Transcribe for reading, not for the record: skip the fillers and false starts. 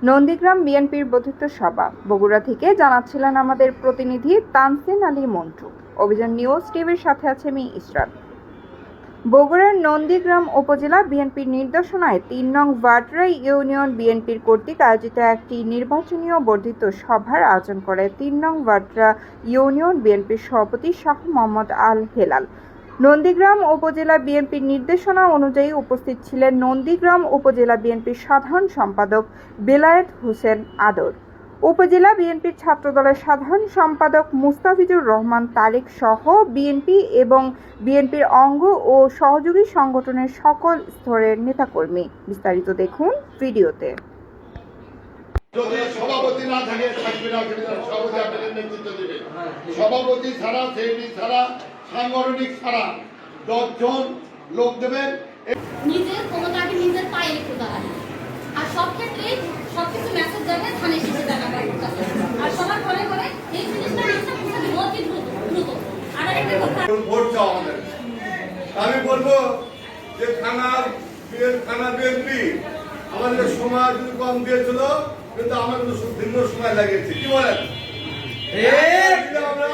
নন্দীগ্রাম বিএনপির বর্ধিত সভা বগুড়া থেকে জানাচ্ছিলেন আমাদের প্রতিনিধি তানসিন আলী মন্টু। অভিযান নিউজ টিভির সাথে আছে আমি ইসরাত। বগুড়ার নন্দীগ্রাম উপজেলা বিএনপির নির্দেশনায় ৩ নং ভাটরা ইউনিয়ন বিএনপির কর্তৃক আয়োজিত একটি নির্বাচনীয় বর্ধিত সভার আয়োজন করে ৩ নং ভাটরা ইউনিয়ন বিএনপির সভাপতি শাহ মোহাম্মদ আল হেলাল। নন্দীগ্রাম উপজেলা বিএনপির নির্দেশনা অনুযায়ী উপস্থিত ছিলেন নন্দীগ্রাম উপজেলা বিএনপির সাধারণ সম্পাদক বেলায়েত হোসেন আদর, উপজেলা বিএনপির ছাত্রদলের সাধারণ সম্পাদক মুস্তাফিজুর রহমান তারেক সহ বিএনপি এবং বিএনপির অঙ্গ ও সহযোগী সংগঠনের সকল স্তরের নেতাকর্মী। বিস্তারিত দেখুন ভিডিওতে। যদি সভাপতি না থাকে থাকবে না, সভাপতি আপনাদের নেতৃত্ব দেবে। সভাপতি ছাড়া, সেক্রেটারি ছাড়া, সাংগঠনিক ছাড়া 10 জন লোক দেবেন। নিজের ক্ষমতাকে নিজের পায়ে রেখে দাঁড়ানো, আর সব ক্ষেত্রে সবকিছু মেসেজ যাবে থানে শেষে জানাবে, আর সবার পরে পরে এই জিনিসটা মেসেজ অতি দ্রুত। আর একটা কথা, ভোট চাও আমাদের। আমি বলবো যে থানা বিএনপি আমাদের সময় যদি কম দিয়েছিল, কিন্তু আমাদের ভিন্ন সময় লাগিয়েছে। কি বলেন? আমরা